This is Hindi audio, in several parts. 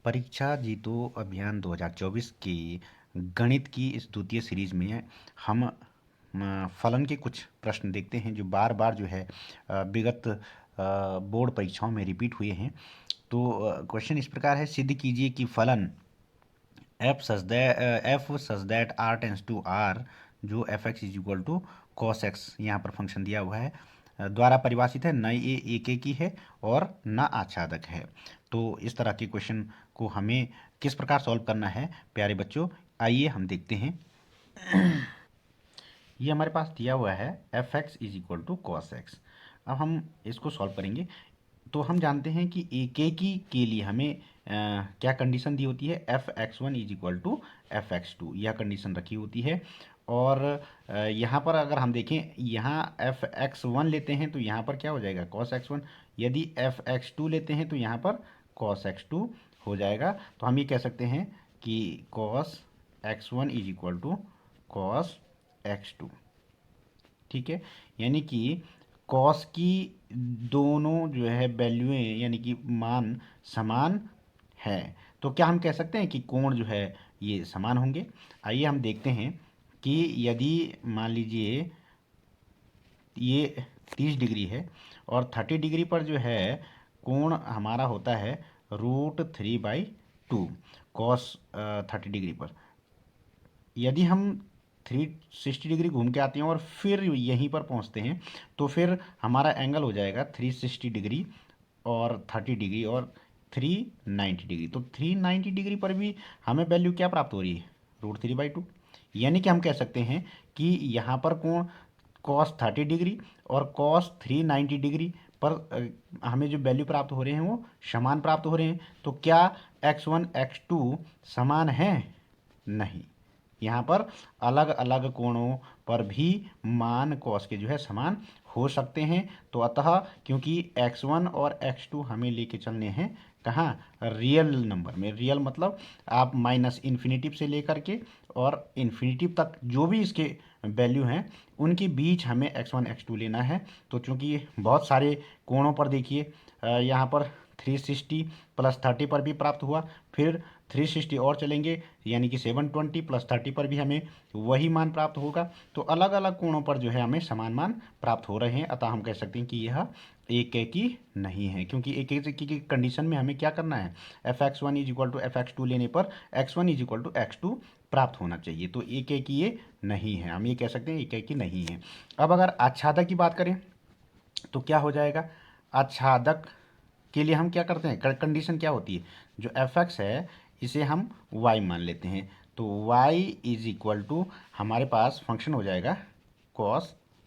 परीक्षा जीतो अभियान 2024 की गणित की इस द्वितीय सीरीज में हम फलन के कुछ प्रश्न देखते हैं जो बार बार जो है विगत बोर्ड परीक्षाओं में रिपीट हुए हैं। तो क्वेश्चन इस प्रकार है, सिद्ध कीजिए कि फलन f such that R tends to R, जो f x is equal to cos x यहाँ पर फंक्शन दिया हुआ है, द्वारा परिभाषित है, न ये एक की है और न आच्छादक है। तो इस तरह के क्वेश्चन को हमें किस प्रकार सॉल्व करना है प्यारे बच्चों, आइए हम देखते हैं। ये हमारे पास दिया हुआ है f x is equal to cos x. अब हम इसको सॉल्व करेंगे। तो हम जानते हैं कि एकेकी के लिए हमें क्या कंडीशन दी होती है, f x one is equal to f x two, यह कंडीशन रखी होती है। और यहाँ पर अगर हम देखें, यहाँ एफ एक्स वन लेते हैं तो यहाँ पर क्या हो जाएगा, कॉस एक्स वन। यदि एफ एक्स टू लेते हैं तो यहाँ पर कॉस एक्स टू हो जाएगा। तो हम ये कह सकते हैं कि cos x one is equal to cos x two. ठीक है, यानी कि कॉस की दोनों जो है वैल्यूएं यानी कि मान समान है। तो क्या हम कह सकते हैं कि कोण जो है ये समान होंगे। आइए हम देखते हैं कि यदि मान लीजिए ये 30 डिग्री है और 30 डिग्री पर जो है कोण हमारा होता है √3/2 कॉस 30 डिग्री पर। यदि हम 360 डिग्री घूम के आते हैं और फिर यहीं पर पहुंचते हैं तो फिर हमारा एंगल हो जाएगा 360 डिग्री और 30 डिग्री और 390 डिग्री। तो 390 डिग्री पर भी हमें वैल्यू क्या प्राप्त हो रही है, √3/2। यानी कि हम कह सकते हैं कि यहाँ पर कोण कॉस 30 डिग्री और कॉस 390 डिग्री पर हमें जो वैल्यू प्राप्त हो रहे हैं वो समान प्राप्त हो रहे हैं। तो क्या x1 x2 समान है? नहीं, यहाँ पर अलग अलग कोणों पर भी मान कॉस के जो है समान हो सकते हैं। तो अतः क्योंकि x1 और x2 हमें लेके चलने हैं कहाँ, रियल नंबर में। रियल मतलब आप माइनस इन्फिनेटिव से लेकर के और इन्फिनेटिव तक जो भी इसके वैल्यू हैं उनके बीच हमें x1 x2 लेना है। तो चूंकि बहुत सारे कोणों पर देखिए, यहाँ पर 360 + 30 पर भी प्राप्त हुआ, फिर 360 और चलेंगे यानी कि 720 + 30 पर भी हमें वही मान प्राप्त होगा। तो अलग अलग कोणों पर जो है हमें समान मान प्राप्त हो रहे हैं। अतः हम कह सकते हैं कि यह एक की नहीं है, क्योंकि एक की कंडीशन में हमें क्या करना है, f x one is equal to f x two लेने पर x one is equal to x two प्राप्त होना चाहिए। तो एक की ये नहीं है, हम ये कह सकते हैं एक की नहीं है। अब अगर आच्छादक की बात करें तो क्या हो जाएगा, आच्छादक के लिए हम क्या करते हैं, कंडीशन क्या होती है, जो एफ एक्स है इसे हम y मान लेते हैं। तो y इज इक्वल टू हमारे पास फंक्शन हो जाएगा cos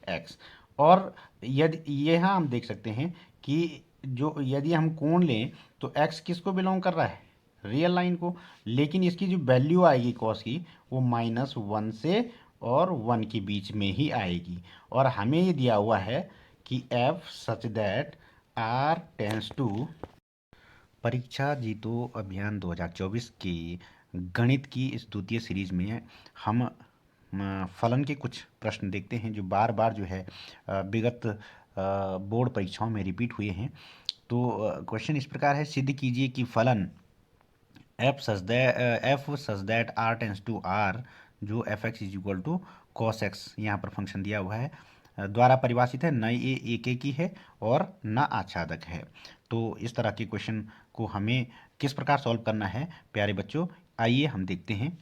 x। और यदि यहाँ हम देख सकते हैं कि जो यदि हम कोण लें तो x किसको बिलोंग कर रहा है, रियल लाइन को। लेकिन इसकी जो वैल्यू आएगी cos की वो -1 से और 1 के बीच में ही आएगी। और हमें ये दिया हुआ है कि f such that r tends to, परीक्षा जीतो अभियान 2024 की गणित की इस द्वितीय सीरीज में हम फलन के कुछ प्रश्न देखते हैं जो बार बार जो है विगत बोर्ड परीक्षाओं में रिपीट हुए हैं। तो क्वेश्चन इस प्रकार है, सिद्ध कीजिए कि फलन f such that R tends to R, जो f x is equal to cos x यहाँ पर फंक्शन दिया हुआ है, द्वारा परिभाषित है, न ये एक की है और न आच्छादक है। तो इस तरह के क्वेश्चन को हमें किस प्रकार सॉल्व करना है प्यारे बच्चों, आइए हम देखते हैं।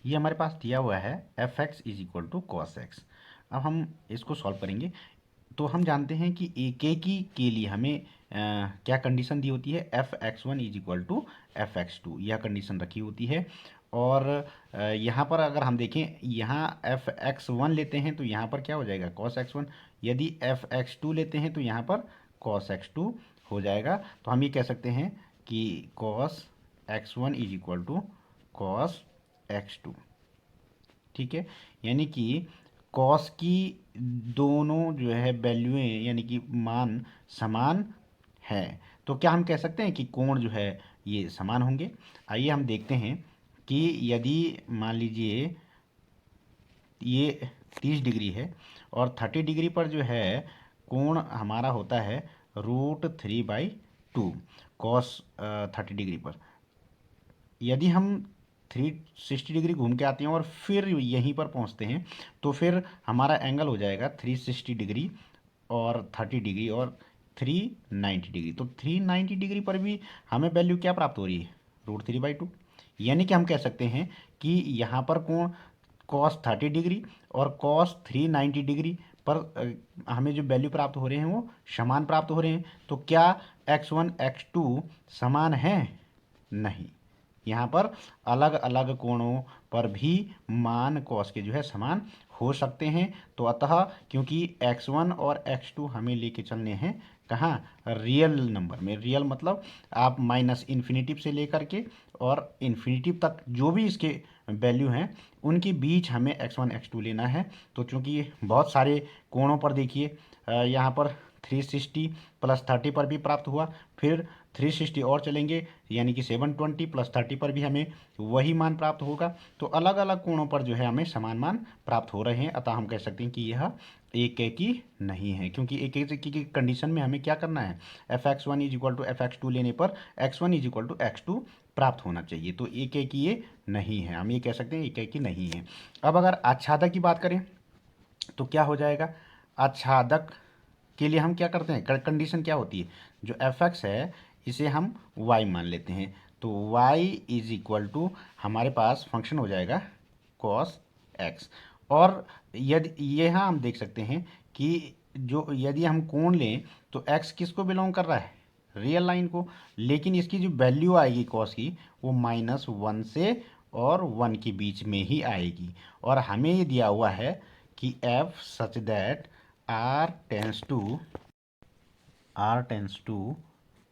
ये हमारे पास दिया हुआ है f x is equal to cos x. अब हम इसको सॉल्व करेंगे। तो हम जानते हैं कि एकेकी के लिए हमें क्या कंडीशन दी होती है, f x one is equal to f x two, यह कंडीशन रखी होती है। और यहाँ पर अगर हम देखें, यहाँ एफ एक्स वन लेते हैं तो यहाँ पर क्या हो जाएगा, कॉस एक्स वन। यदि एफ एक्स टू लेते हैं तो यहाँ पर कॉस एक्स टू हो जाएगा। तो हम ये कह सकते हैं कि cos x one is equal to cos x two. ठीक है, यानी कि कॉस की दोनों जो है वैल्यूएं यानी कि मान समान है। तो क्या हम कह सकते हैं कि कोण जो है ये समान होंगे। आइए हम देखते हैं कि यदि मान लीजिए ये 30 डिग्री है और 30 डिग्री पर जो है कोण हमारा होता है √3/2 टू कॉस 30 डिग्री पर यदि हम 360 डिग्री घूम के आते हैं और फिर यहीं पर पहुंचते हैं तो फिर हमारा एंगल हो जाएगा 360 डिग्री और 30 डिग्री और 390 डिग्री। तो 390 डिग्री पर भी हमें वैल्यू क्या प्राप्त हो रही है, √3/2। यानी कि हम कह सकते हैं कि यहाँ पर कोण cos 30 डिग्री और cos 390 डिग्री पर हमें जो वैल्यू प्राप्त हो रहे हैं वो समान प्राप्त हो रहे हैं। तो क्या x1 x2 समान है? नहीं, यहाँ पर अलग अलग कोणों पर भी मान cos के जो है समान हो सकते हैं। तो अतः क्योंकि x1 और x2 हमें लेके चलने हैं कहाँ, रियल नंबर में। रियल मतलब आप -इन्फिनेटिव से लेकर के और इन्फिनेटिव तक जो भी इसके वैल्यू हैं उनके बीच हमें x1 x2 लेना है। तो चूंकि बहुत सारे कोणों पर देखिए यहाँ पर 360 + 30 पर भी प्राप्त हुआ, फिर 360 और चलेंगे यानी कि 720 + 30 पर भी हमें वही मान प्राप्त होगा। तो अलग अलग कोणों पर जो है हमें समान मान प्राप्त हो रहे हैं। अतः हम कह सकते हैं कि यह एक की नहीं है, क्योंकि एक की कंडीशन में हमें क्या करना है, fx1 = fx2 लेने पर x1 = x2 प्राप्त होना चाहिए। तो एक की ये नहीं है, हम ये कह सकते हैं एक की नहीं है। अब अगर आच्छादक की बात करें तो क्या हो जाएगा, आच्छादक के लिए हम क्या करते हैं, कंडीशन क्या होती है, जो fx है इसे हम y मान लेते हैं। तो y = हमारे पास फंक्शन हो जाएगा cos x। और यदि यहाँ हम देख सकते हैं कि जो यदि हम कोण लें तो x किसको बिलोंग कर रहा है, रियल लाइन को। लेकिन इसकी जो वैल्यू आएगी cos की वो -1 से और 1 के बीच में ही आएगी। और हमें ये दिया हुआ है कि f such that r tends to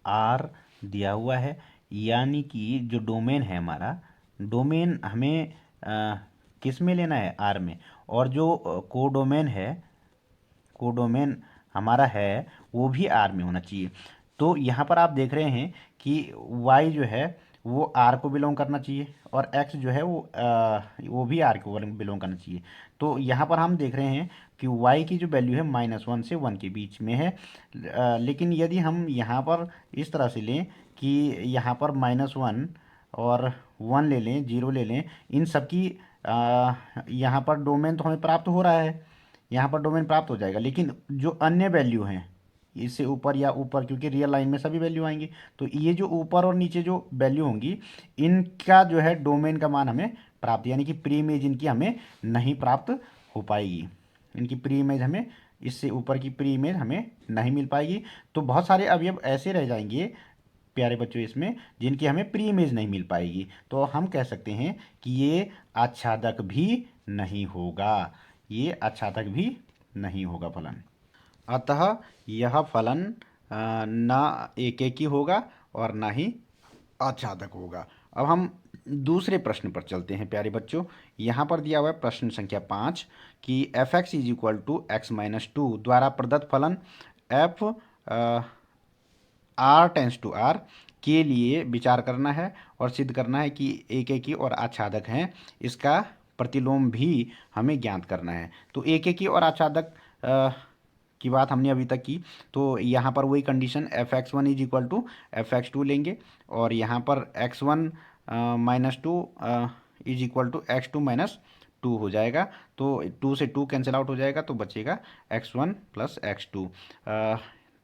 r दिया हुआ है। यानी कि जो डोमेन है हमारा, डोमेन हमें किस में लेना है, r में। और जो कोडोमेन हमारा है वो भी r में होना चाहिए। तो यहाँ पर आप देख रहे हैं कि y जो है वो r को बिलोंग करना चाहिए और x जो है वो भी r को बिलोंग करना चाहिए। तो यहाँ पर हम देख रहे हैं कि y की जो वैल्यू है -1 से 1 के बीच में है। लेकिन यदि हम यहाँ पर इस तरह से लें कि यहाँ पर -1 और 1 ले लें, 0 ले लें, इन सब की यहाँ पर डोमेन तो हमें प्राप्त हो रहा है, यहाँ पर डोमेन प्राप्त हो जाएगा। लेकिन जो अन्य वैल्यू हैं इससे ऊपर या ऊपर, क्योंकि रियल लाइन में सभी वैल्यू आएंगी, तो ये जो ऊपर और नीचे जो वैल्यू होंगी इनका जो है डोमेन का मान हमें प्राप्त, यानी कि प्री इमेज इनकी हमें नहीं प्राप्त हो पाएगी। इनकी प्री इमेज हमें, इससे ऊपर की प्री इमेज हमें नहीं मिल पाएगी। तो बहुत सारे अवयव ऐसे रह जाएंगे प्यारे बच्चों इसमें जिनकी हमें प्री इमेज नहीं मिल पाएगी। तो हम कह सकते हैं कि ये आच्छादक भी नहीं होगा, ये आच्छादक भी नहीं होगा फलन। अतः यह फलन ना एकेकी होगा और ना ही आच्छादक होगा। अब हम दूसरे प्रश्न पर चलते हैं प्यारे बच्चों। यहाँ पर दिया हुआ है प्रश्न संख्या 5 कि fx = x-2 द्वारा प्रदत्त फलन f r tends to r के लिए विचार करना है और सिद्ध करना है कि एकेकी और आच्छादक हैं। इसका प्रतिलोम भी हमें ज्ञात करना है। तो एकेकी और आच्छादक की बात हमने अभी तक की। तो यहाँ पर वही कंडीशन fx1 = fx2 लेंगे और यहाँ पर x1 - 2 = x2 - 2 हो जाएगा। तो 2 से 2 कैंसिल आउट हो जाएगा तो बचेगा x1 + x2।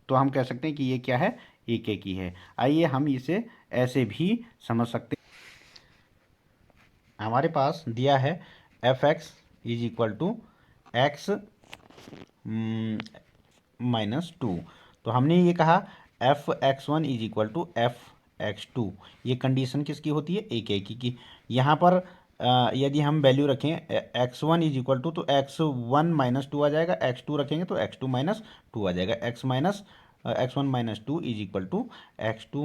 तो हम कह सकते हैं कि ये क्या है, एकेकी है। आइए हम इसे ऐसे भी समझ सकते हैं। हमारे पास दिया है fx = x-2। तो हमने ये कहा fx1 = fx2। ये कंडीशन किसकी होती है, एकेकी की। यहाँ पर यदि हम वैल्यू रखें x1 = तो x1 - 2 आ जाएगा, x2 रखेंगे तो x2 - 2 आ जाएगा। x1 - 2 = x2 -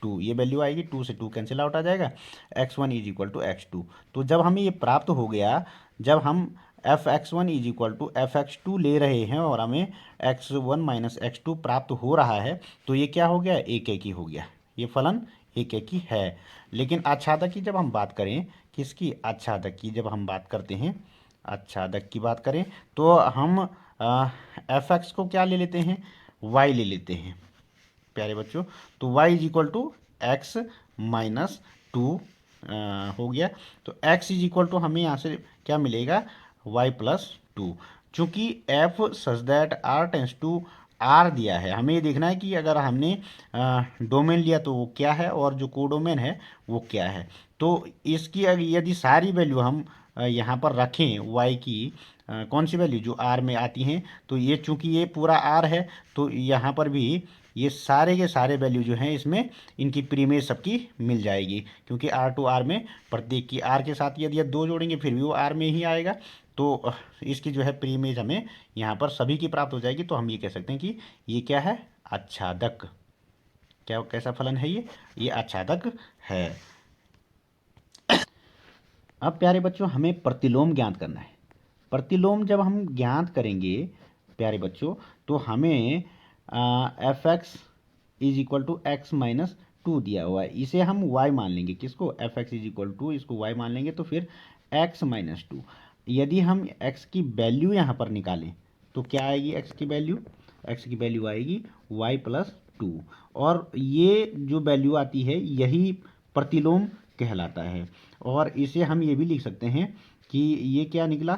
2, ये वैल्यू आएगी, 2 से 2 कैंसिल आउट आ जाएगा, x1 = x2। तो जब हमें ये प्राप्त हो गया, जब हम fx1 = fx2 ले रहे हैं और हमें x1 - x2 प्राप्त हो रहा है, तो ये क्या हो गया, एकेकी हो गया, ये फलन एकेकी है। लेकिन आच्छादक की जब हम बात करें, किसकी, आच्छादक की जब हम बात करते हैं, आच्छादक की बात करें तो हम fx को क्या ले लेते हैं, y ले लेते हैं। प्यारे बच्चों, तो y is equal to x minus two हो गया। तो x इज इक्वल टू हमें यहाँ से क्या मिलेगा, y प्लस टू। चूँकि f such that r tends to R दिया है, हमें ये देखना है कि अगर हमने डोमेन लिया तो वो क्या है और जो कोडोमेन है वो क्या है। तो इसकी यदि सारी वैल्यू हम यहाँ पर रखें y की, कौन सी वैल्यू जो r में आती हैं, तो ये चूंकि ये पूरा r है तो यहाँ पर भी ये सारे के सारे वैल्यू जो हैं इसमें इनकी प्रीमेज सबकी मिल जाएगी, क्योंकि r टू r में प्रत्येक की r के साथ यदि दो जोड़ेंगे फिर भी वो r में ही आएगा। तो इसकी जो है प्रीमेज हमें यहाँ पर सभी की प्राप्त हो जाएगी। तो हम ये कह सकते हैं कि ये क्या है, आच्छादक। क्या कैसा फलन है ये आच्छादक है। अब प्यारे बच्चों हमें प्रतिलोम ज्ञात करना है। प्रतिलोम जब हम ज्ञात करेंगे प्यारे बच्चों, तो हमें f x is equal to x minus two दिया हुआ है, इसे हम y मान लेंगे। किसको, f x is equal to, इसको y मान लेंगे। तो फिर x माइनस टू, यदि हम x की वैल्यू यहाँ पर निकालें तो क्या आएगी, x की वैल्यू आएगी y प्लस टू। और ये जो वैल्यू आती है यही प्रतिलोम कहलाता है। और इसे हम ये भी लिख सकते हैं कि ये क्या निकला,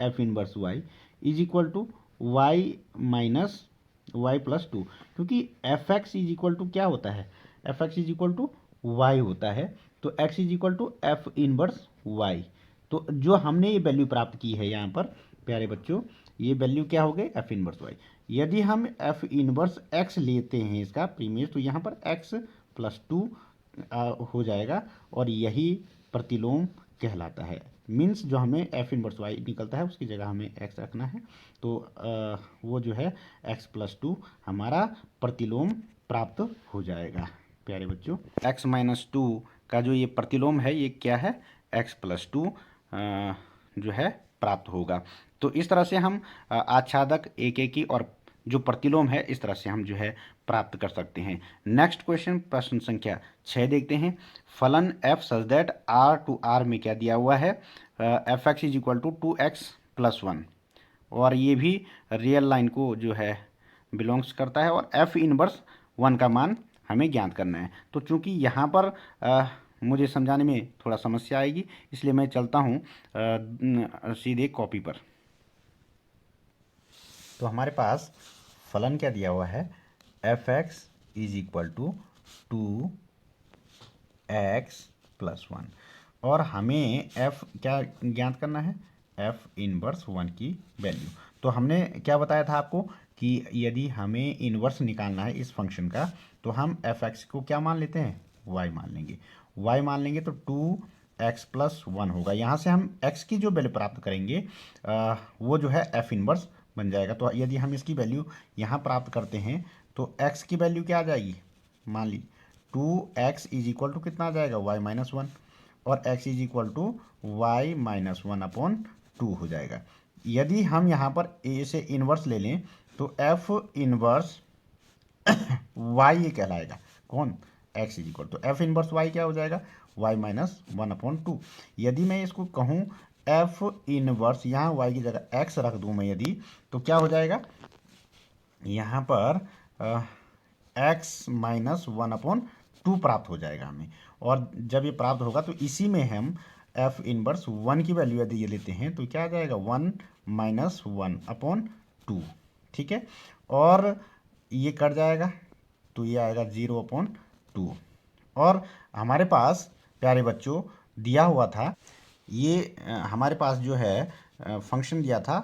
f inverse y is equal to y minus y plus two, क्योंकि f x is equal to क्या होता है, f x is equal to y होता है। तो x is equal to f inverse y. तो जो हमने ये वैल्यू प्राप्त की है यहाँ पर प्यारे बच्चों, ये वैल्यू क्या हो गई, एफ इनवर्स वाई। यदि हम एफ इनवर्स एक्स लेते हैं इसका प्रीमियस, तो यहाँ पर एक्स प्लस टू हो जाएगा और यही प्रतिलोम कहलाता है। मीन्स जो हमें एफ इनवर्स वाई निकलता है उसकी जगह हमें एक्स रखना है। तो वो जो है एक्स प्लस टू हमारा प्रतिलोम प्राप्त हो जाएगा प्यारे बच्चों। एक्स माइनस टू का जो ये प्रतिलोम है ये क्या है, एक्स प्लस टू जो है प्राप्त होगा। तो इस तरह से हम आच्छादक, एकेकी और जो प्रतिलोम है इस तरह से हम जो है प्राप्त कर सकते हैं। नेक्स्ट क्वेश्चन, प्रश्न संख्या 6 देखते हैं। फलन f such that r to r में क्या दिया हुआ है, f x is equal to two x plus one, और ये भी रियल लाइन को जो है बिलोंग्स करता है। और f इनवर्स वन का मान हमें ज्ञात करना है। तो चूंकि यहाँ पर मुझे समझाने में थोड़ा समस्या आएगी, इसलिए मैं चलता हूँ सीधे कॉपी पर। तो हमारे पास फलन क्या दिया हुआ है, f x is equal to two x plus one, और हमें f क्या ज्ञात करना है, f इनवर्स वन की वैल्यू। तो हमने क्या बताया था आपको कि यदि हमें इनवर्स निकालना है इस फंक्शन का, तो हम एफ एक्स को क्या मान लेते हैं, y मान लेंगे। y मान लेंगे तो टू एक्स प्लस वन होगा। यहाँ से हम x की जो वैल्यू प्राप्त करेंगे वो जो है f इनवर्स बन जाएगा। तो यदि हम इसकी वैल्यू यहाँ प्राप्त करते हैं तो x की वैल्यू क्या आ जाएगी, मान ली two x is equal to कितना आ जाएगा, y माइनस वन, और x is equal to y minus one upon two हो जाएगा। यदि हम यहाँ पर a से इन्वर्स ले लें तो f इनवर्स y ये कहलाएगा, कौन, x is equal to f inverse y क्या हो जाएगा, y minus one upon two. यदि मैं इसको कहूँ f इनवर्स, यहाँ y की जगह x रख दूँ मैं यदि, तो क्या हो जाएगा, यहाँ पर x minus one upon to प्राप्त हो जाएगा हमें। और जब ये प्राप्त होगा तो इसी में हम f इनवर्स वन की वैल्यू यदि ये लेते हैं तो क्या आ जाएगा, one minus one upon to, ठीक है। और ये कट जाएगा तो ये आएगा जीरो अपॉन टू। और हमारे पास प्यारे बच्चों दिया हुआ था ये हमारे पास जो है फंक्शन दिया था,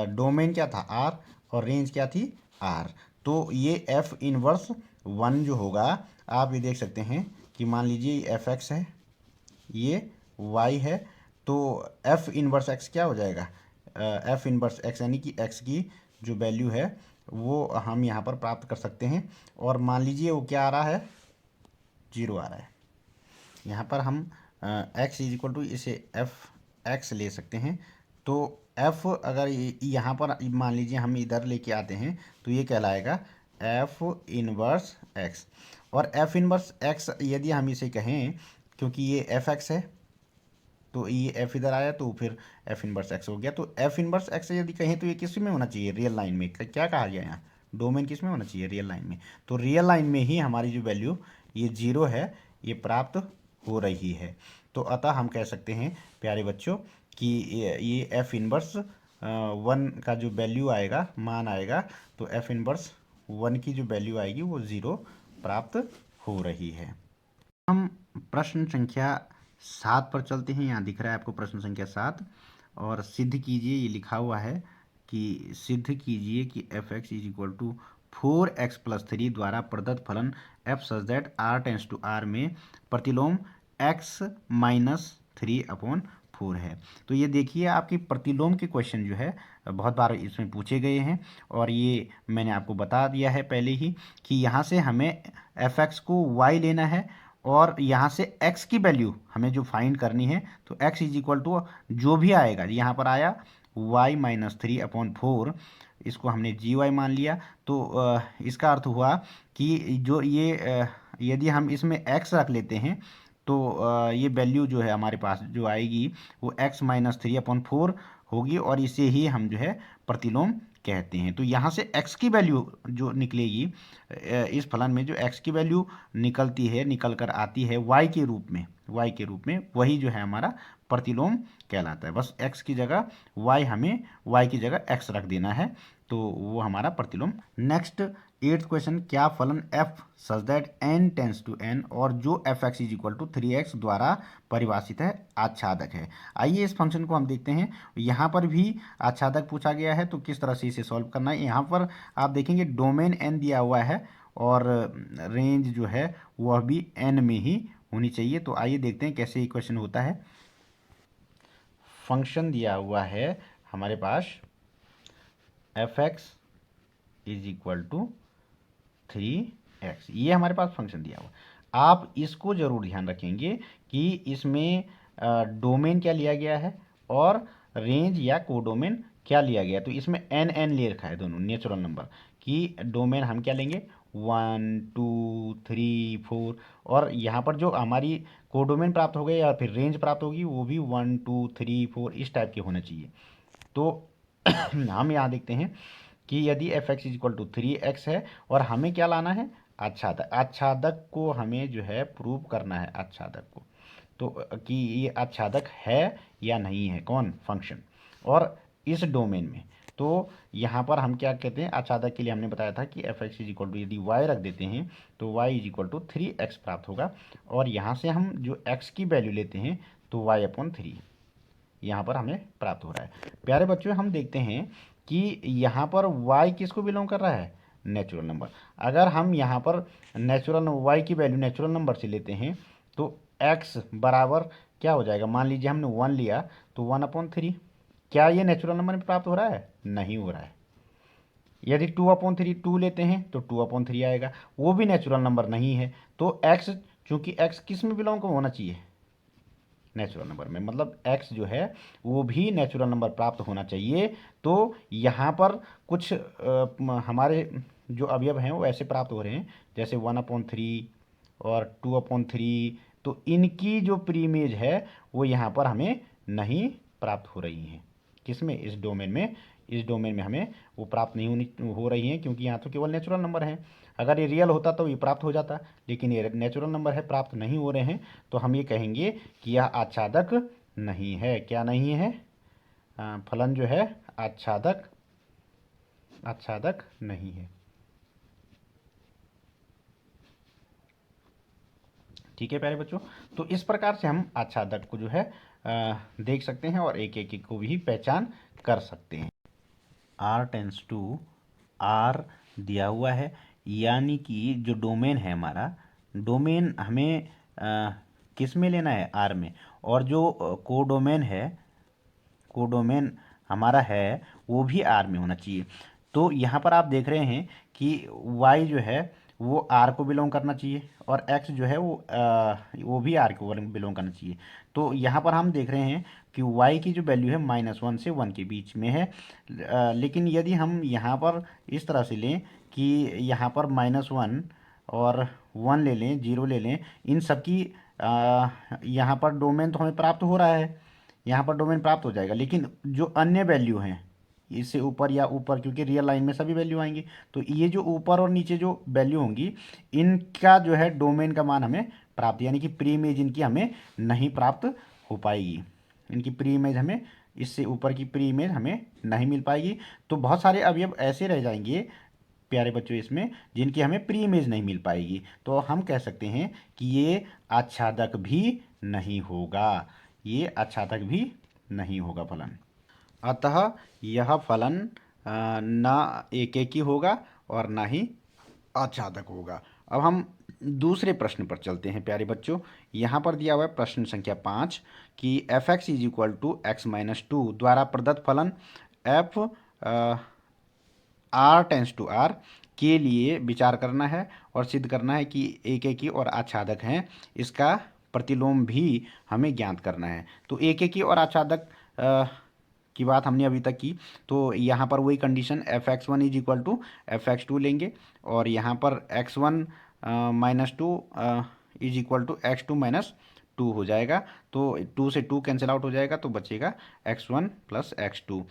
डोमेन क्या था r और रेंज क्या थी r। तो ये f इनवर्स वन जो होगा, आप ये देख सकते हैं कि मान लीजिए ये एफ एक्स है, ये y है, तो f इनवर्स x क्या हो जाएगा, f इनवर्स x यानी कि x की जो वैल्यू है वो हम यहाँ पर प्राप्त कर सकते हैं। और मान लीजिए वो क्या आ रहा है, जीरो आ रहा है। यहाँ पर हम x इज इक्वल टू इसे एफ एक्स ले सकते हैं। तो f अगर यहाँ पर मान लीजिए हम इधर लेके आते हैं तो ये कहलाएगा f इनवर्स x। और f इनवर्स x यदि हम इसे कहें, क्योंकि ये एफ एक्स है तो ये f इधर आया तो फिर f इनवर्स x हो गया। तो f इनवर्स x यदि कहें तो ये किस में होना चाहिए, रियल लाइन में क्या कहा गया यहाँ, डोमेन किस में होना चाहिए, रियल लाइन में। तो रियल लाइन में ही हमारी जो वैल्यू ये 0 है ये प्राप्त हो रही है। तो अतः हम कह सकते हैं प्यारे बच्चों कि ये एफ इनवर्स 1 का जो वैल्यू आएगा, मान आएगा, तो एफ इनवर्स 1 की जो वैल्यू आएगी वो 0 प्राप्त हो रही है। हम प्रश्न संख्या 7 पर चलते हैं। यहाँ दिख रहा है आपको प्रश्न संख्या 7, और सिद्ध कीजिए, ये लिखा हुआ है कि सिद्ध कीजिए कि f x is equal to 4x+3 द्वारा प्रदत्त फलन f such that R tends to R में प्रतिलोम x-3/4 है। तो ये देखिए आपकी प्रतिलोम के क्वेश्चन जो है बहुत बार इसमें पूछे गए हैं, और ये मैंने आपको बता दिया है पहले ही कि यहाँ से हमें एफ एक्स को y लेना है, और यहाँ से x की वैल्यू हमें जो फाइंड करनी है, तो x इज इक्वल टू जो भी आएगा, यहाँ पर आया y-3/4, इसको हमने gy मान लिया। तो इसका अर्थ हुआ कि जो ये यदि हम इसमें x रख लेते हैं तो ये वैल्यू जो है हमारे पास जो आएगी वो x-3/4 होगी, और इसे ही हम जो है प्रतिलोम कहते हैं। तो यहाँ से x की वैल्यू जो निकलेगी, इस फलन में जो x की वैल्यू निकलती है, निकल कर आती है y के रूप में, वही जो है हमारा प्रतिलोम कहलाता है। बस x की जगह y, हमें y की जगह x रख देना है, तो वो हमारा प्रतिलोम। नेक्स्ट 8th क्वेश्चन, क्या फलन f such that n tends to n और जो f x is equal to 3x द्वारा परिभाषित है आच्छादक है। आइए इस फंक्शन को हम देखते हैं। यहाँ पर भी आच्छादक पूछा गया है, तो किस तरह से इसे सॉल्व करना है। यहाँ पर आप देखेंगे डोमेन n दिया हुआ है, और रेंज जो है वह भी n में ही होनी चाहिए। तो आइए देखते हैं कैसे इक्वेशन होता है। फंक्शन दिया हुआ है हमारे पास f x is equal to 3x, ये हमारे पास फंक्शन दिया हुआ। आप इसको जरूर ध्यान रखेंगे कि इसमें डोमेन क्या लिया गया है और रेंज या कोडोमेन क्या लिया गया है। तो इसमें n ले रखा है, दोनों नेचुरल नंबर की डोमेन हम क्या लेंगे 1 2 3 4, और यहाँ पर जो हमारी कोडोमेन प्राप्त हो गई या फिर रेंज प्राप्त होगी वो भी 1 2 3 4 इस टाइप के होना चाहिए। तो हम यहाँ देखते हैं कि यदि f x is equal to 3x है और हमें क्या लाना है, आच्छादक। आच्छादक को हमें जो है प्रूव करना है, आच्छादक को, तो कि ये आच्छादक है या नहीं है, कौन, फंक्शन, और इस डोमेन में। तो यहाँ पर हम क्या कहते हैं, आच्छादक के लिए हमने बताया था कि f x is equal to यदि y रख देते हैं तो y is equal to 3x प्राप्त होगा, और यहाँ से हम जो x की वैल्यू लेते हैं तो y/3 यहाँ पर हमें प्राप्त हो रहा है। प्यारे बच्चों, हम देखते हैं कि यहाँ पर y किसको बिलोंग कर रहा है, नेचुरल नंबर। अगर हम यहाँ पर नेचुरल y की वैल्यू नेचुरल नंबर से लेते हैं तो x बराबर क्या हो जाएगा, मान लीजिए हमने 1 लिया तो 1/3। क्या ये नेचुरल नंबर में प्राप्त हो रहा है, नहीं हो रहा है। यदि 2/3 2 लेते हैं तो 2/3 आएगा, वो भी नेचुरल नंबर नहीं है। तो x, चूंकि x किस में बिलोंग होना चाहिए, नेचुरल नंबर में, मतलब x जो है वो भी नेचुरल नंबर प्राप्त होना चाहिए। तो यहाँ पर कुछ हमारे जो अवयव हैं वो ऐसे प्राप्त हो रहे हैं, जैसे 1/3 और 2/3, तो इनकी जो प्रीमेज है वो यहाँ पर हमें नहीं प्राप्त हो रही हैं। किसमें, इस डोमेन में। इस डोमेन में हमें वो प्राप्त नहीं हो रही हैं, क्योंकि यहाँ तो केवल नेचुरल नंबर हैं। अगर ये रियल होता तो ये प्राप्त हो जाता, लेकिन ये नेचुरल नंबर है, प्राप्त नहीं हो रहे हैं। तो हम ये कहेंगे कि यह आच्छादक नहीं है। क्या नहीं है, फलन जो है आच्छादक नहीं है। ठीक है प्यारे बच्चों, तो इस प्रकार से हम आच्छादक को जो है देख सकते हैं और एक एक को भी पहचान कर सकते हैं। r टेंस टू r दिया हुआ है, यानी कि जो डोमेन है हमारा, डोमेन हमें किस में लेना है, r में, और जो कोडोमेन है, कोडोमेन हमारा है वो भी r में होना चाहिए। तो यहाँ पर आप देख रहे हैं कि y जो है वो r को बिलोंग करना चाहिए, और x जो है वो भी r को बिलोंग करना चाहिए। तो यहाँ पर हम देख रहे हैं कि y की जो वैल्यू है -1 से 1 के बीच में है। लेकिन यदि हम यहाँ पर इस तरह से लें कि यहाँ पर -1 और 1 ले लें, 0 ले लें, इन सब की यहाँ पर डोमेन तो हमें प्राप्त हो रहा है, यहाँ पर डोमेन प्राप्त हो जाएगा, लेकिन जो अन्य वैल्यू हैं इससे ऊपर या ऊपर, क्योंकि रियल लाइन में सभी वैल्यू आएंगी, तो ये जो ऊपर और नीचे जो वैल्यू होंगी इनका जो है डोमेन का मान हमें प्राप्त, यानी कि प्री इमेज इनकी हमें नहीं प्राप्त हो पाएगी। इनकी प्री इमेज हमें, इससे ऊपर की प्री इमेज हमें नहीं मिल पाएगी। तो बहुत सारे अवयव ऐसे रह जाएंगे प्यारे बच्चों इसमें जिनकी हमें प्री इमेज नहीं मिल पाएगी, तो हम कह सकते हैं कि ये आच्छादक भी नहीं होगा, ये आच्छादक भी नहीं होगा फलन। अतः यह फलन ना एकेकी होगा और ना ही आच्छादक होगा। अब हम दूसरे प्रश्न पर चलते हैं प्यारे बच्चों। यहाँ पर दिया हुआ है प्रश्न संख्या 5 कि f x is equal to x minus two द्वारा प्रदत्त फलन f R tends to R के लिए विचार करना है और सिद्ध करना है कि एकेकी और आच्छादक हैं। इसका प्रतिलोम भी हमें ज्ञात करना है। तो एकेकी और आच्छादक की बात हमने अभी तक की, तो यहाँ पर वही condition f x one is equal to f x two लेंगे और यहाँ पर x one minus two is equal to x two minus two हो जाएगा। तो 2 से 2 कैंसिल आउट हो जाएगा, तो बचेगा x1 प्लस x2।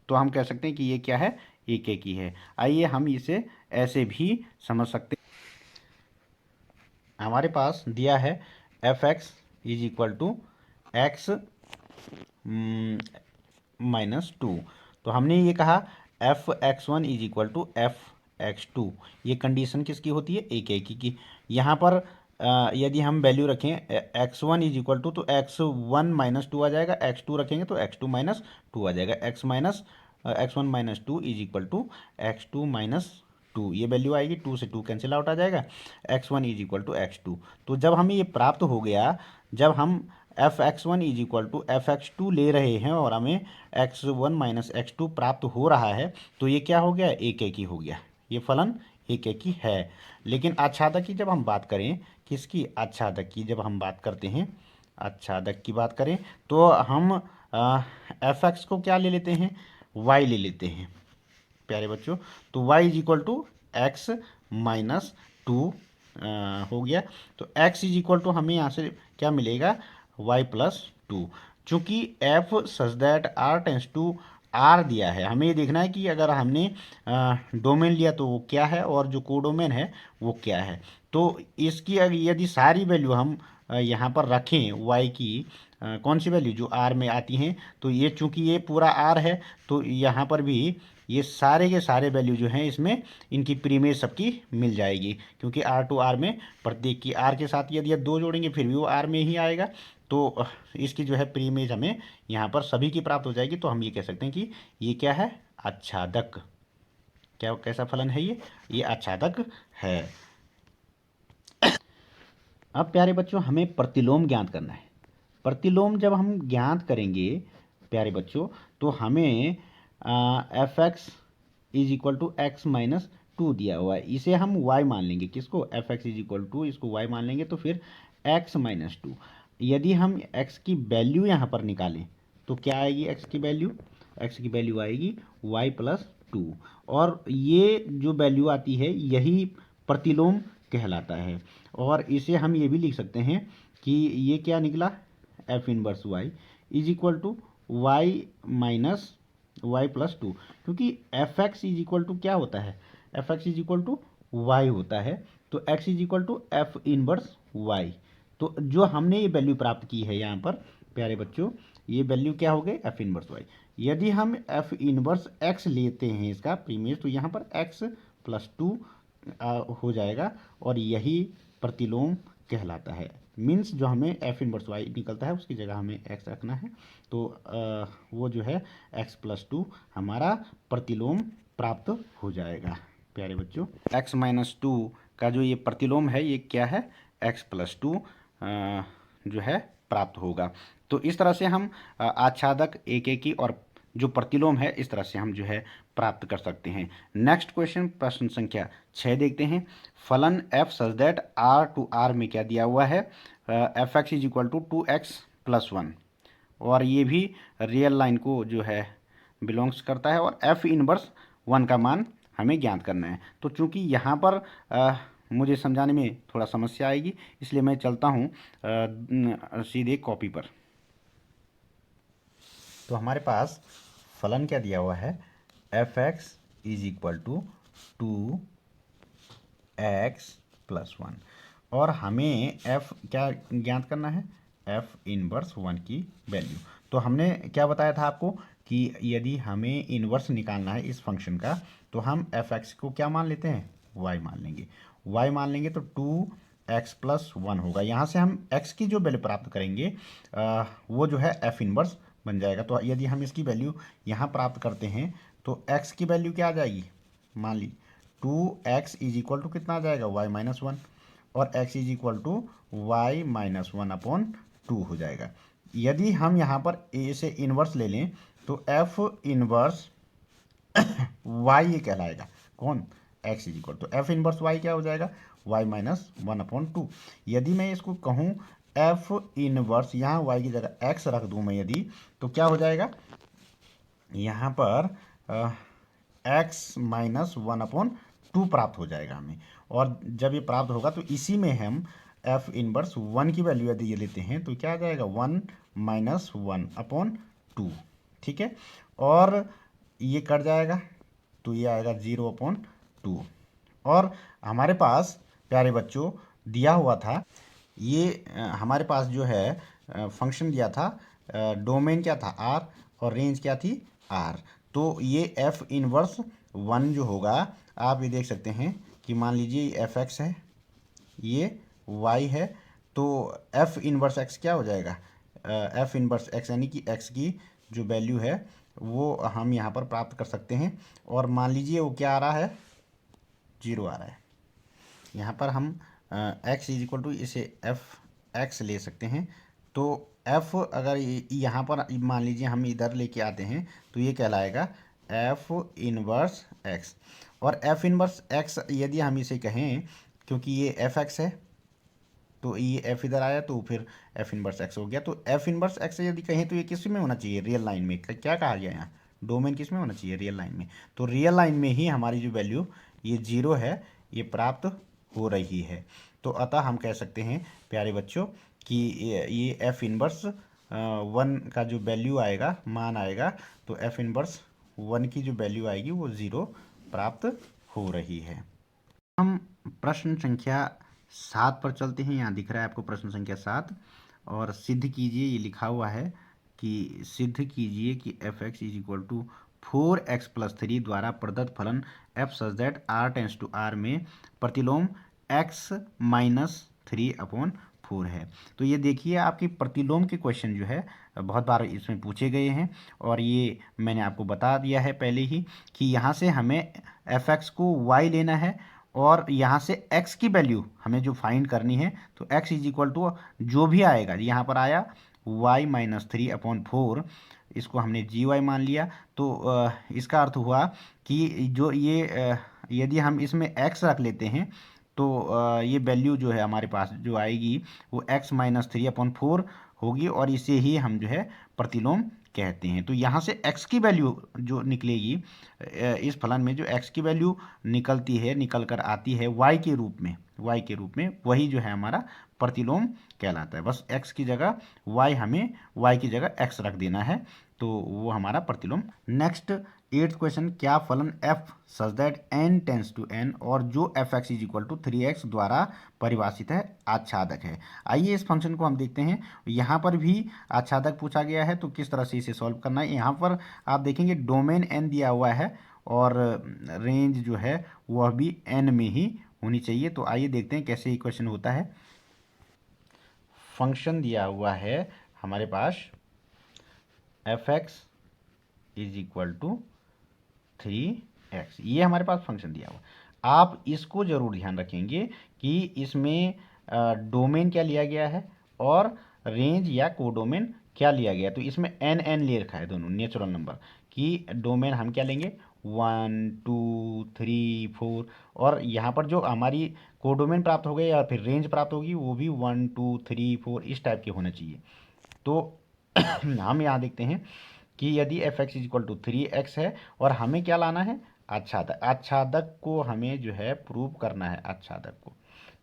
तो हम कह सकते हैं कि ये क्या है, एकेकी है। आइए हम इसे ऐसे भी समझ सकते हैं। हमारे पास दिया है f x is equal to x minus two, तो हमने ये कहा f x one is equal to f x two. ये कंडीशन किसकी होती है, एकेकी की। यहाँ पर यदि हम वैल्यू रखें x one is equal to, तो एक्स वन माइनस टू आ जाएगा, एक्स टू रखेंगे तो एक्स टू माइनस टू आ जाएगा। X one minus two is equal to x two minus two, ये वैल्यू आएगी, 2 से 2 कैंसिल आउट आ जाएगा, x one is equal to x two. तो जब हमें ये प्राप्त हो गया, जब हम f x one is equal to f x two ले रहे हैं और हमें x one minus x two प्राप्त हो रहा है, तो ये क्या हो गया, एकेकी हो गया, ये फलन एकेकी है। लेकिन आच्छादक की जब हम बात करें, किसकी, आच्छादक की जब हम बात करते हैं, आच्छादक की बात करें, तो हम एफ एक्स को क्या ले लेते हैं, वाई ले लेते हैं प्यारे बच्चों। तो y is equal to x minus two हो गया। तो x इज इक्वल टू हमें यहाँ से क्या मिलेगा, y प्लस टू। चूँकि f such that r tends to r दिया है, हमें ये देखना है कि अगर हमने डोमेन लिया तो वो क्या है और जो कोडोमेन है वो क्या है। तो इसकी यदि सारी वैल्यू हम यहाँ पर रखें y की, कौन सी वैल्यू जो r में आती हैं, तो ये चूँकि ये पूरा r है, तो यहाँ पर भी ये सारे के सारे वैल्यू जो हैं इसमें इनकी प्रीमेज सबकी मिल जाएगी, क्योंकि आर टू आर में प्रत्येक की आर के साथ यदि आप 2 जोड़ेंगे फिर भी वो आर में ही आएगा। तो इसकी जो है प्रीमेज हमें यहाँ पर सभी की प्राप्त हो जाएगी। तो हम ये कह सकते हैं कि ये क्या है, आच्छादक। क्या कैसा फलन है ये आच्छादक है। अब प्यारे बच्चों हमें प्रतिलोम ज्ञात करना है। प्रतिलोम जब हम ज्ञात करेंगे प्यारे बच्चों, तो हमें f x is equal to x minus two दिया हुआ है, इसे हम y मान लेंगे, किसको, f x is equal to, इसको y मान लेंगे, तो फिर x माइनस टू। यदि हम x की वैल्यू यहाँ पर निकालें तो क्या आएगी, x की वैल्यू आएगी y प्लस टू, और ये जो वैल्यू आती है यही प्रतिलोम कहलाता है। और इसे हम ये भी लिख सकते हैं कि ये क्या निकला, f inverse y is equal to y minus y plus two, क्योंकि f x is equal to क्या होता है, f x is equal to y होता है, तो x is equal to f inverse y. तो जो हमने ये वैल्यू प्राप्त की है यहाँ पर प्यारे बच्चों, ये वैल्यू क्या हो गई, एफ इनवर्स वाई। यदि हम एफ इनवर्स एक्स लेते हैं इसका प्रीमियस, तो यहाँ पर एक्स प्लस टू हो जाएगा और यही प्रतिलोम कहलाता है। मीन्स जो हमें एफ इनवर्स वाई निकलता है उसकी जगह हमें एक्स रखना है, तो वो जो है एक्स प्लस टू हमारा प्रतिलोम प्राप्त हो जाएगा प्यारे बच्चों। एक्स माइनस टू का जो ये प्रतिलोम है ये क्या है, एक्स प्लस टू जो है प्राप्त होगा। तो इस तरह से हम आच्छादक, एकेकी और जो प्रतिलोम है इस तरह से हम जो है प्राप्त कर सकते हैं। नेक्स्ट क्वेश्चन प्रश्न संख्या 6 देखते हैं। फलन f such that r to r में क्या दिया हुआ है, f x is equal to 2x plus one, और ये भी रियल लाइन को जो है बिलोंग्स करता है, और f इनवर्स 1 का मान हमें ज्ञात करना है। तो चूंकि यहाँ पर मुझे समझाने में थोड़ा समस्या आएगी, इसलिए मैं चलता हूँ सीधे कॉपी पर। तो हमारे पास फलन क्या दिया हुआ है, f x is equal to 2x+1, और हमें f क्या ज्ञात करना है, f इनवर्स 1 की वैल्यू। तो हमने क्या बताया था आपको कि यदि हमें इनवर्स निकालना है इस फंक्शन का, तो हम f(x) को क्या मान लेते हैं, y मान लेंगे। y मान लेंगे तो 2x+1 होगा। यहाँ से हम x की जो वैल्यू प्राप्त करेंगे वो जो है f इनवर्स बन जाएगा। तो यदि हम इसकी वैल्यू यहाँ प्राप्त करते हैं तो x की वैल्यू क्या आ जाएगी, मान ली 2x इज इक्वल टू कितना आ जाएगा, y-1, और x is equal to y-1/2 हो जाएगा। यदि हम यहाँ पर इसे इन्वर्स ले लें तो f इनवर्स y ये कहलाएगा, कौन, x इज इक्वल तो f इनवर्स y क्या हो जाएगा, y-1/2। यदि मैं इसको कहूँ f इनवर्स, यहाँ y की जगह x रख दूँ मैं यदि, तो क्या हो जाएगा, यहाँ पर x-1/2 प्राप्त हो जाएगा हमें। और जब ये प्राप्त होगा तो इसी में हम f इनवर्स 1 की वैल्यू यदि ये लेते हैं तो क्या आ जाएगा, 1-1/2, ठीक है। और ये कट जाएगा तो ये आएगा 0/2। और हमारे पास प्यारे बच्चों दिया हुआ था ये हमारे पास जो है फंक्शन दिया था, डोमेन क्या था r और रेंज क्या थी r। तो ये f इनवर्स 1 जो होगा, आप ये देख सकते हैं कि मान लीजिए f(x) है, ये y है, तो f इनवर्स x क्या हो जाएगा, f इनवर्स x यानी कि x की जो वैल्यू है वो हम यहाँ पर प्राप्त कर सकते हैं। और मान लीजिए वो क्या आ रहा है, 0 आ रहा है। यहाँ पर हम x इज इक्वल टू इसे f(x) ले सकते हैं। तो f अगर यहाँ पर मान लीजिए हम इधर लेके आते हैं तो ये कहलाएगा f इनवर्स x। और f इनवर्स x यदि हम इसे कहें, क्योंकि ये f(x) है तो ये f इधर आया तो फिर f इनवर्स x हो गया। तो f इनवर्स x यदि कहें तो ये किस में होना चाहिए, रियल लाइन में। क्या कहा गया यहाँ, डोमेन किस में होना चाहिए, रियल लाइन में। तो रियल लाइन में ही हमारी जो वैल्यू ये 0 है ये प्राप्त हो रही है। तो अतः हम कह सकते हैं प्यारे बच्चों कि ये f इनवर्स 1 का जो वैल्यू आएगा, मान आएगा, तो f इनवर्स 1 की जो वैल्यू आएगी वो 0 प्राप्त हो रही है। हम प्रश्न संख्या 7 पर चलते हैं। यहाँ दिख रहा है आपको प्रश्न संख्या 7, और सिद्ध कीजिए, ये लिखा हुआ है कि सिद्ध कीजिए कि f(x) is equal to 4x+3 द्वारा प्रदत्त फलन f सच दैट r/r में प्रतिलोम x-3/4 है। तो ये देखिए आपकी प्रतिलोम के क्वेश्चन जो है बहुत बार इसमें पूछे गए हैं, और ये मैंने आपको बता दिया है पहले ही कि यहाँ से हमें f(x) को y लेना है, और यहाँ से x की वैल्यू हमें जो फाइंड करनी है, तो x इज इक्वल टू जो भी आएगा, यहाँ पर आया y-3/4, इसको हमने gy मान लिया। तो इसका अर्थ हुआ कि जो ये यदि हम इसमें x रख लेते हैं तो ये वैल्यू जो है हमारे पास जो आएगी वो x-3/4 होगी, और इसे ही हम जो है प्रतिलोम कहते हैं। तो यहाँ से x की वैल्यू जो निकलेगी, इस फलन में जो x की वैल्यू निकलती है, निकल कर आती है y के रूप में, वही जो है हमारा प्रतिलोम कहलाता है। बस x की जगह y, हमें y की जगह x रख देना है, तो वो हमारा प्रतिलोम। नेक्स्ट 8th क्वेश्चन, क्या फलन f such that n tends to n और जो f(x) is equal to 3x द्वारा परिभाषित है आच्छादक है। आइए इस फंक्शन को हम देखते हैं। यहाँ पर भी आच्छादक पूछा गया है, तो किस तरह से इसे सॉल्व करना है। यहाँ पर आप देखेंगे डोमेन n दिया हुआ है और रेंज जो है वह भी n में ही होनी चाहिए। तो आइए देखते हैं कैसे इक्वेशन होता है। फंक्शन दिया हुआ है हमारे पास f(x) is equal to 3x, ये हमारे पास फंक्शन दिया हुआ। आप इसको जरूर ध्यान रखेंगे कि इसमें डोमेन क्या लिया गया है और रेंज या कोडोमेन क्या लिया गया। तो इसमें n ले रखा है, दोनों नेचुरल नंबर की डोमेन हम क्या लेंगे, 1 2 3 4, और यहाँ पर जो हमारी कोडोमेन प्राप्त हो गई या फिर रेंज प्राप्त होगी वो भी 1 2 3 4 इस टाइप के होना चाहिए। तो हम यहाँ देखते हैं कि यदि f(x) is equal to 3x है और हमें क्या लाना है, आच्छादक को हमें जो है प्रूव करना है, आच्छादक को,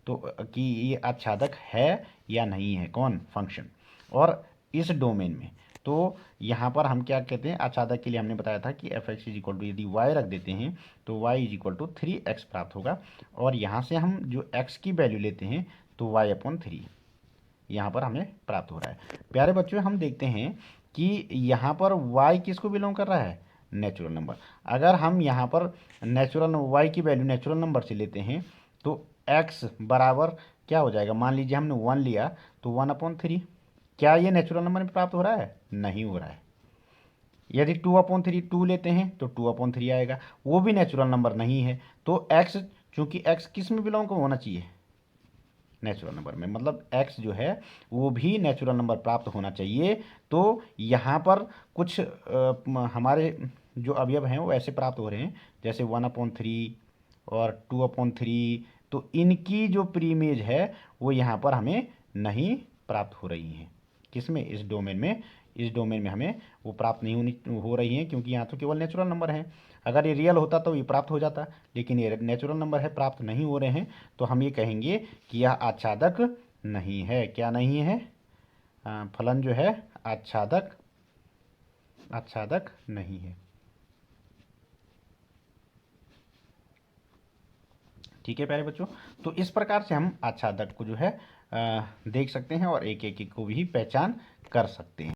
तो कि ये आच्छादक है या नहीं है, कौन, फंक्शन। और इस डोमेन में तो यहाँ पर हम क्या कहते हैं, आच्छादक के लिए हमने बताया था कि f x is equal to, यदि वाई रख देते हैं तो Y is equal to 3x प्राप्त होगा। और यहाँ से हम जो x की वैल्यू लेते हैं तो y/3 यहाँ पर हमें प्राप्त हो रहा है। प्यारे बच्चों, हम देखते हैं कि यहाँ पर y किसको बिलोंग कर रहा है, नेचुरल नंबर। अगर हम यहाँ पर नेचुरल y की वैल्यू नेचुरल नंबर से लेते हैं तो x बराबर क्या हो जाएगा, मान लीजिए हमने 1 लिया तो 1/3। क्या ये नेचुरल नंबर में प्राप्त हो रहा है, नहीं हो रहा है। यदि 2/3 2 लेते हैं तो 2/3 आएगा, वो भी नेचुरल नंबर नहीं है। तो x, चूंकि x किस में बिलोंग होना चाहिए, नेचुरल नंबर में, मतलब x जो है वो भी नेचुरल नंबर प्राप्त होना चाहिए। तो यहाँ पर कुछ हमारे जो अवयव हैं वो ऐसे प्राप्त हो रहे हैं, जैसे 1/3 और 2/3। तो इनकी जो प्रीमेज है वो यहाँ पर हमें नहीं प्राप्त हो रही हैं। किसमें, इस डोमेन में। इस डोमेन में हमें वो प्राप्त नहीं हो रही हैं, क्योंकि यहाँ तो केवल नेचुरल नंबर हैं। अगर ये रियल होता तो ये प्राप्त हो जाता, लेकिन ये नेचुरल नंबर है, प्राप्त नहीं हो रहे हैं। तो हम ये कहेंगे कि यह आच्छादक नहीं है। क्या नहीं है, फलन जो है आच्छादक, आच्छादक नहीं है। ठीक है प्यारे बच्चों, तो इस प्रकार से हम आच्छादक को जो है देख सकते हैं और एक एक को भी पहचान कर सकते हैं।